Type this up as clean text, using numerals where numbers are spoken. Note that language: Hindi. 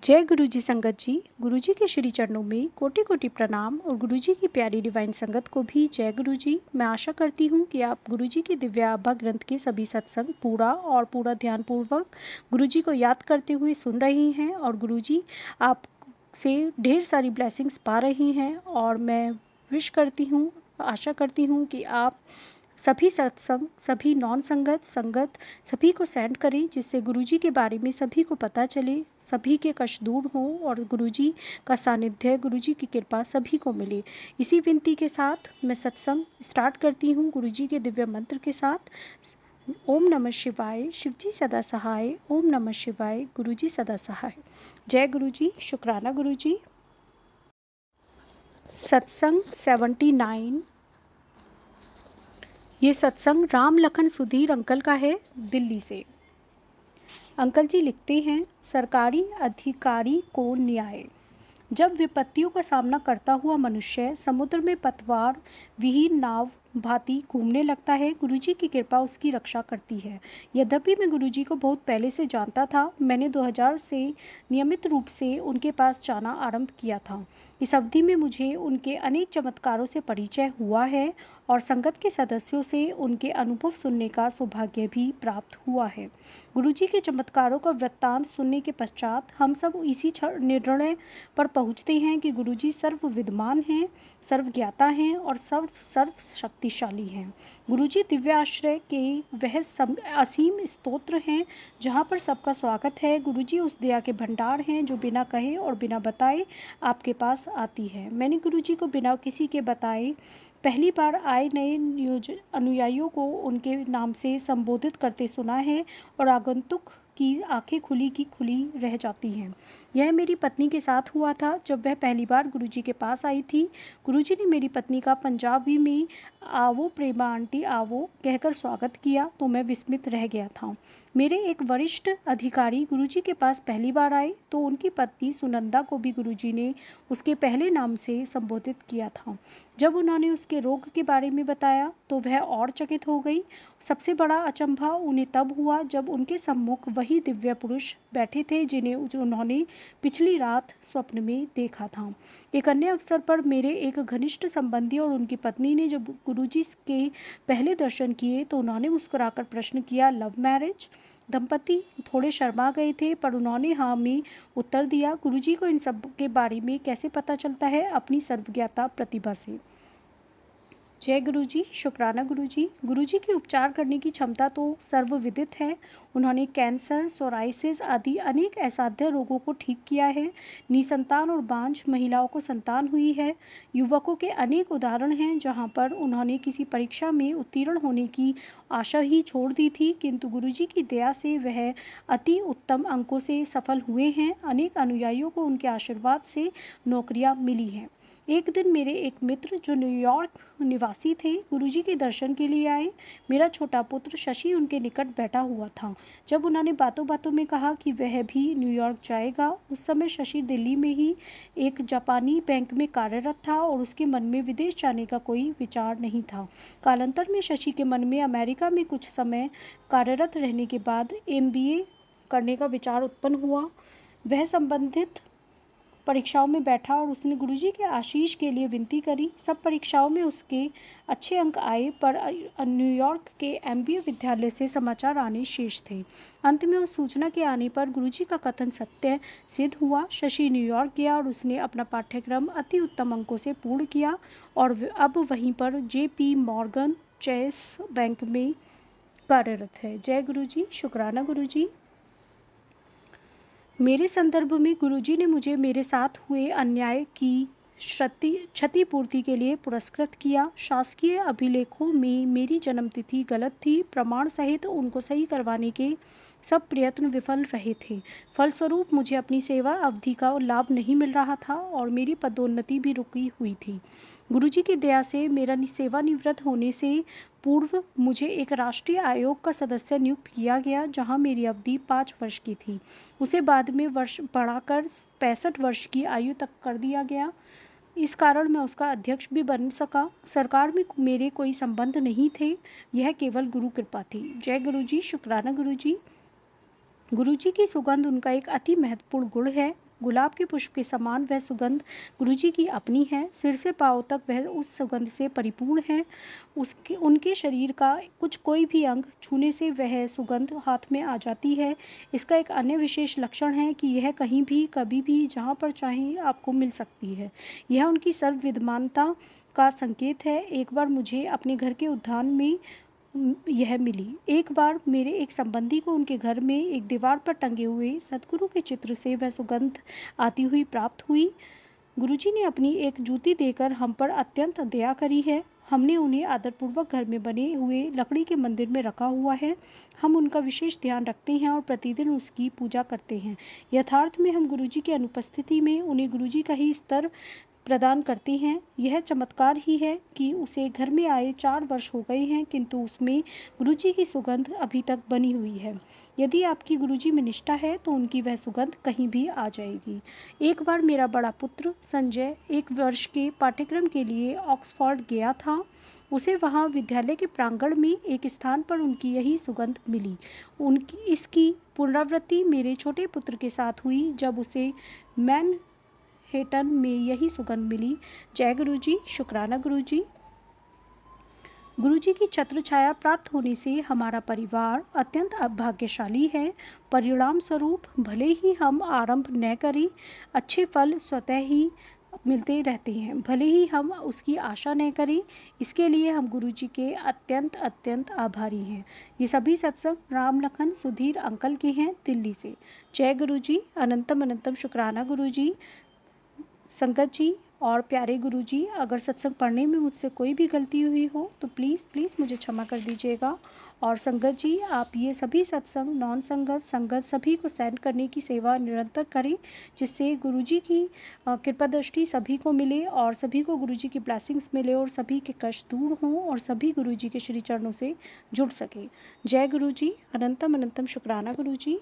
जय गुरु जी संगत जी। गुरु जी के श्री चरणों में कोटि कोटि प्रणाम और गुरु जी की प्यारी डिवाइन संगत को भी जय गुरु जी। मैं आशा करती हूँ कि आप गुरु जी की दिव्य आभा ग्रंथ के सभी सत्संग पूरा ध्यानपूर्वक गुरु जी को याद करते हुए सुन रही हैं और गुरु जी आप से ढेर सारी ब्लेसिंग्स पा रही हैं। और मैं विश करती हूँ, आशा करती हूँ कि आप सभी सत्संग, सभी नॉन संगत संगत सभी को सेंड करें, जिससे गुरुजी के बारे में सभी को पता चले, सभी के कष्ट दूर हों और गुरुजी का सानिध्य, गुरुजी की कृपा सभी को मिले। इसी विनती के साथ मैं सत्संग स्टार्ट करती हूँ गुरुजी के दिव्य मंत्र के साथ। ओम नमः शिवाय, शिवजी सदा सहाय। ओम नमः शिवाय, गुरुजी सदा सहाय। जय गुरुजी, शुक्राना गुरुजी। सत्संग 79। ये सत्संग राम लखन सुधीर अंकल का है, दिल्ली से। अंकल जी लिखते हैं, सरकारी अधिकारी को न्याय। जब विपत्तियों का सामना करता हुआ मनुष्य समुद्र में पतवार विहीन नाव भांति घूमने लगता है, गुरुजी की कृपा उसकी रक्षा करती है। यद्यपि मैं गुरुजी को बहुत पहले से जानता था, मैंने 2000 से नियमित रूप से उनके पास जाना आरंभ किया था। इस अवधि में मुझे उनके अनेक चमत्कारों से परिचय हुआ है और संगत के सदस्यों से उनके अनुभव सुनने का सौभाग्य भी प्राप्त हुआ है। गुरुजी के चमत्कारों का वृत्तांत सुनने के पश्चात हम सब इसी निर्णय पर पहुंचते हैं कि गुरुजी सर्व विद्वान हैं, सर्वज्ञाता हैं और सर्व शक्तिशाली हैं। गुरुजी दिव्य आश्रय के वह असीम स्तोत्र हैं जहाँ पर सबका स्वागत है। गुरुजी उस दया के भंडार हैं जो बिना कहे और बिना बताए आपके पास आती है। मैंने गुरुजी को बिना किसी के बताए पहली बार आए नए अनुयायियों को उनके नाम से संबोधित करते सुना है और आगंतुक की आंखें खुली की खुली रह जाती हैं। यह मेरी पत्नी के साथ हुआ था जब वह पहली बार गुरुजी के पास आई थी। गुरुजी ने मेरी पत्नी का पंजाबी में आवो प्रेमा आंटी आवो कहकर स्वागत किया तो मैं विस्मित रह गया था। मेरे एक वरिष्ठ अधिकारी गुरुजी के पास पहली बार आए तो उनकी पत्नी सुनंदा को भी गुरुजी ने उसके पहले नाम से संबोधित किया था। जब उन्होंने उसके रोग के बारे में बताया तो वह और चकित हो गई। सबसे बड़ा अचंभा उन्हें तब हुआ जब उनके सम्मुख वही दिव्य पुरुष बैठे थे जिन्हें उन्होंने पिछली रात स्वप्न में देखा था। एक अन्य अवसर पर मेरे एक घनिष्ठ संबंधी और उनकी पत्नी ने जब गुरुजी के पहले दर्शन किए तो उन्होंने मुस्कुराकर प्रश्न किया, लव मैरिज? दंपति थोड़े शर्मा गए थे पर उन्होंने हाँ में उत्तर दिया। गुरुजी को इन सब के बारे में कैसे पता चलता है? अपनी सर्वज्ञता प्रतिभा से। जय गुरुजी, शुक्राना गुरुजी। गुरुजी की उपचार करने की क्षमता तो सर्वविदित है। उन्होंने कैंसर, सोराइसिस आदि अनेक असाध्य रोगों को ठीक किया है। निसंतान और बांझ महिलाओं को संतान हुई है। युवकों के अनेक उदाहरण हैं जहां पर उन्होंने किसी परीक्षा में उत्तीर्ण होने की आशा ही छोड़ दी थी, किंतु गुरुजी की दया से वह अति उत्तम अंकों से सफल हुए हैं। अनेक अनुयायियों को उनके आशीर्वाद से नौकरियां मिली हैं। एक दिन मेरे एक मित्र जो न्यूयॉर्क निवासी थे गुरुजी के दर्शन के लिए आए। मेरा छोटा पुत्र शशि उनके निकट बैठा हुआ था। जब उन्होंने बातों बातों में कहा कि वह भी न्यूयॉर्क जाएगा, उस समय शशि दिल्ली में ही एक जापानी बैंक में कार्यरत था और उसके मन में विदेश जाने का कोई विचार नहीं था। कालांतर में शशि के मन में अमेरिका में कुछ समय कार्यरत रहने के बाद MBA करने का विचार उत्पन्न हुआ। वह संबंधित परीक्षाओं में बैठा और उसने गुरुजी के आशीष के लिए विनती करी। सब परीक्षाओं में उसके अच्छे अंक आए पर न्यूयॉर्क के MBA विद्यालय से समाचार आने शेष थे। अंत में उस सूचना के आने पर गुरुजी का कथन सत्य सिद्ध हुआ। शशि न्यूयॉर्क गया और उसने अपना पाठ्यक्रम अति उत्तम अंकों से पूर्ण किया और अब वहीं पर JP मॉर्गन चेस बैंक में कार्यरत है। जय गुरुजी, शुक्राना गुरुजी। मेरे संदर्भ में गुरुजी ने मुझे मेरे साथ हुए अन्याय की क्षतिपूर्ति के लिए पुरस्कृत किया। शासकीय अभिलेखों में मेरी जन्मतिथि गलत थी। प्रमाण सहित उनको सही करवाने के सब प्रयत्न विफल रहे थे। फलस्वरूप मुझे अपनी सेवा अवधि का लाभ नहीं मिल रहा था और मेरी पदोन्नति भी रुकी हुई थी। गुरुजी की दया से मेरा सेवानिवृत्त होने से पूर्व मुझे एक राष्ट्रीय आयोग का सदस्य नियुक्त किया गया जहां मेरी अवधि 5 वर्ष की थी। उसे बाद में वर्ष बढ़ाकर 65 वर्ष की आयु तक कर दिया गया। इस कारण मैं उसका अध्यक्ष भी बन सका। सरकार में मेरे कोई संबंध नहीं थे, यह केवल गुरु कृपा थी। जय गुरुजी, शुक्राना गुरुजी। गुरुजी की सुगंध उनका एक अति महत्वपूर्ण गुण है। गुलाब के पुष्प के समान वह सुगंध गुरुजी की अपनी है। सिर से पांव तक वह उस सुगंध से परिपूर्ण है। उसके उनके शरीर का कुछ कोई भी अंग छूने से वह सुगंध हाथ में आ जाती है। इसका एक अन्य विशेष लक्षण है कि यह कहीं भी कभी भी जहाँ पर चाहे आपको मिल सकती है। यह उनकी सर्वविद्यमानता का संकेत है। एक बार मुझे अपने घर के उद्यान में यह मिली। एक बार मेरे एक संबंधी को उनके घर में एक दीवार पर टंगे हुए सदगुरु के चित्र से वह सुगंध आती हुई प्राप्त हुई। गुरुजी ने अपनी एक जूती देकर हम पर अत्यंत दया करी है। हमने उन्हें आदरपूर्वक घर में बने हुए लकड़ी के मंदिर में रखा हुआ है। हम उनका विशेष ध्यान रखते हैं और प्रतिदिन उसकी पूजा करते हैं। यथार्थ में हम गुरुजी की अनुपस्थिति में उन्हें गुरुजी का ही स्तर प्रदान करते हैं। यह चमत्कार ही है कि उसे घर में आए 4 वर्ष हो गए हैं, किंतु उसमें गुरुजी की सुगंध अभी तक बनी हुई है। यदि आपकी गुरुजी में निष्ठा है तो उनकी वह सुगंध कहीं भी आ जाएगी। एक बार मेरा बड़ा पुत्र संजय 1 वर्ष के पाठ्यक्रम के लिए ऑक्सफोर्ड गया था। उसे वहाँ विद्यालय के प्रांगण में एक स्थान पर उनकी यही सुगंध मिली। इसकी पुनरावृत्ति मेरे छोटे पुत्र के साथ हुई जब उसे मैनहेटन में यही सुगंध मिली। जय गुरुजी, शुक्राना गुरुजी। गुरुजी की छत्र छाया प्राप्त होने से हमारा परिवार अत्यंत भाग्यशाली है। परिणाम स्वरूप भले ही हम आरंभ न करें, अच्छे फल स्वतः ही मिलते रहते हैं। भले ही हम उसकी आशा न करें, इसके लिए हम गुरुजी के अत्यंत अत्यंत आभारी हैं। ये सभी सत्संग राम लखन सुधीर अंकल के हैं, दिल्ली से। जय गुरुजी, अनंतम अनंतम शुक्राना गुरुजी। संगत जी और प्यारे गुरुजी, अगर सत्संग पढ़ने में मुझसे कोई भी गलती हुई हो तो प्लीज़ मुझे क्षमा कर दीजिएगा। और संगत जी, आप ये सभी सत्संग नॉन संगत संगत सभी को सेंड करने की सेवा निरंतर करें, जिससे गुरुजी की कृपा दृष्टि सभी को मिले और सभी को गुरुजी की ब्लेसिंग्स मिले और सभी के कष्ट दूर हों और सभी गुरुजी के श्री चरणों से जुड़ सके। जय गुरुजी, अनंतम अनंतम शुक्राना गुरुजी।